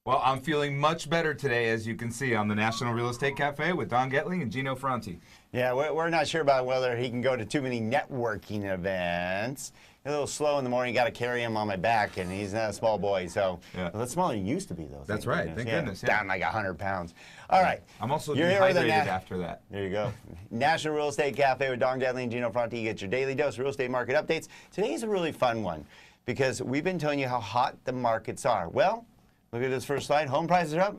Well, I'm feeling much better today, as you can see, on the National Real Estate Cafe with Don Getling and Gino Franti. Yeah, we're not sure about whether he can go to too many networking events. A little slow in the morning, got to carry him on my back, and he's not a small boy, so that's smaller than he used to be, though. That's right, thank goodness. Down like 100 pounds. All right. I'm also dehydrated after that. There you go. National Real Estate Cafe with Don Getling and Gino Franti. You get your daily dose of real estate market updates. Today's a really fun one because we've been telling you how hot the markets are. Well, look at this first slide. Home prices are up.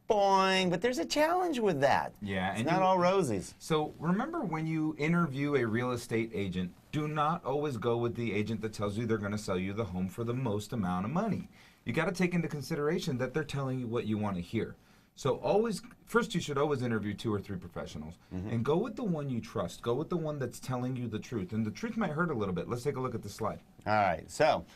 Boing. But there's a challenge with that. Yeah. It's not all roses. So remember, when you interview a real estate agent, do not always go with the agent that tells you they're going to sell you the home for the most amount of money. You got to take into consideration that they're telling you what you want to hear. So first you should always interview 2 or 3 professionals and go with the one you trust. Go with the one that's telling you the truth. And the truth might hurt a little bit. Let's take a look at the slide. All right. So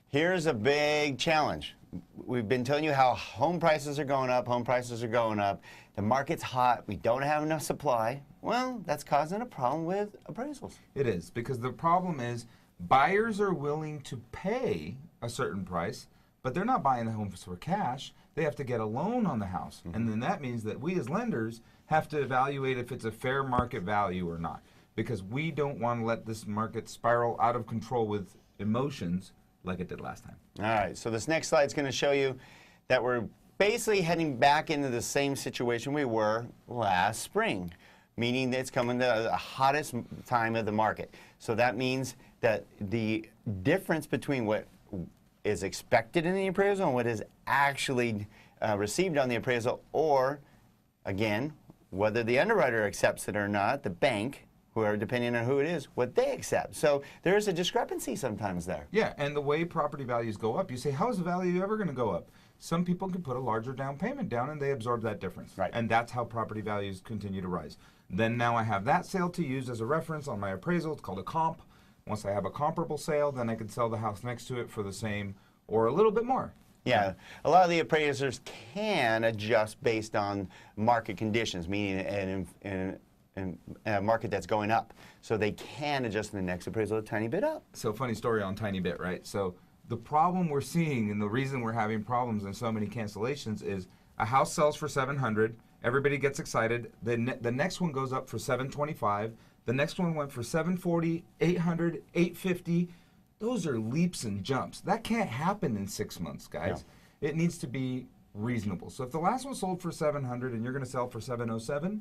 here's a big challenge. We've been telling you how home prices are going up. Home prices are going up. The market's hot. We don't have enough supply. Well, that's causing a problem with appraisals. It is, because the problem is buyers are willing to pay a certain price, but they're not buying the homes for cash. They have to get a loan on the house. And then that means that we as lenders have to evaluate if it's a fair market value or not, because we don't want to let this market spiral out of control with emotions like it did last time. All right, so this next slide is going to show you that we're basically heading back into the same situation we were last spring, meaning that it's coming to the hottest time of the market. So that means that the difference between what is expected in the appraisal and what is actually received on the appraisal, or, again, whether the underwriter accepts it or not, the bank, whoever, depending on who it is, what they accept. So there's a discrepancy sometimes there. Yeah, and the way property values go up, you say, how is the value ever going to go up? Some people can put a larger down payment down and they absorb that difference. Right. And that's how property values continue to rise. Then now I have that sale to use as a reference on my appraisal. It's called a comp. Once I have a comparable sale, then I can sell the house next to it for the same or a little bit more. Yeah, a lot of the appraisers can adjust based on market conditions, meaning in a market that's going up. So they can adjust the next appraisal a tiny bit up. So funny story on tiny bit, right? So the problem we're seeing, and the reason we're having problems and so many cancellations, is a house sells for $700, everybody gets excited, then the next one goes up for $725, the next one went for $740, $800, $850. Those are leaps and jumps. That can't happen in 6 months, guys. No. It needs to be reasonable. So if the last one sold for $700 and you're going to sell for $707,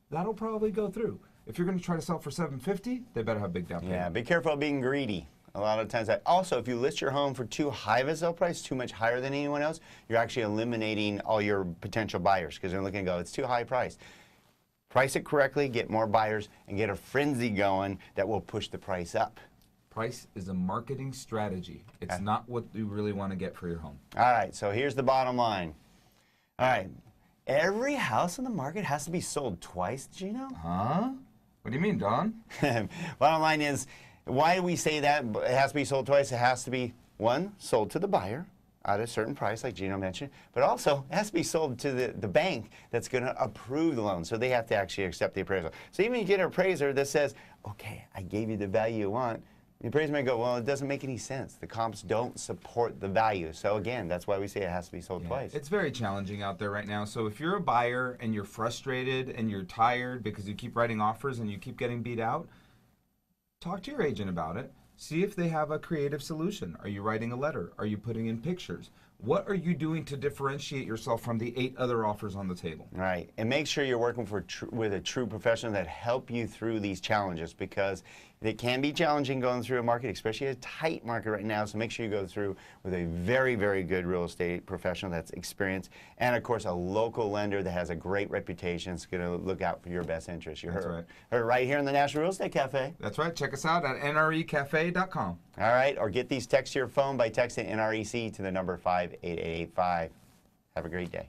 that'll probably go through. If you're going to try to sell for $750, they better have big down payment. Yeah, be careful of being greedy. A lot of times also, if you list your home for too high of a sale price, too much higher than anyone else, you're actually eliminating all your potential buyers because they're looking to go, it's too high price. Price it correctly, get more buyers, and get a frenzy going that will push the price up. Price is a marketing strategy. It's not what you really want to get for your home. All right, so here's the bottom line. All right, every house on the market has to be sold twice, Gino? Huh? What do you mean, Don? Bottom line is, why do we say that it has to be sold twice? It has to be, one, sold to the buyer at a certain price, like Gino mentioned, but also it has to be sold to the bank that's going to approve the loan. So they have to actually accept the appraisal. So even if you get an appraiser that says, okay, I gave you the value you want, the appraiser may go, well, it doesn't make any sense. The comps don't support the value. So again, that's why we say it has to be sold twice. It's very challenging out there right now. So if you're a buyer and you're frustrated and you're tired because you keep writing offers and you keep getting beat out, talk to your agent about it. See if they have a creative solution. Are you writing a letter? Are you putting in pictures? What are you doing to differentiate yourself from the 8 other offers on the table? Right, and make sure you're working with a true professional that help you through these challenges, because it can be challenging going through a market, especially a tight market right now. So make sure you go through with a very, very good real estate professional that's experienced, and of course a local lender that has a great reputation. It's going to look out for your best interest. You heard right here in the National Real Estate Cafe. That's right. Check us out at nrecafe.com. All right, or get these texts to your phone by texting NREC to the number 58885. Have a great day.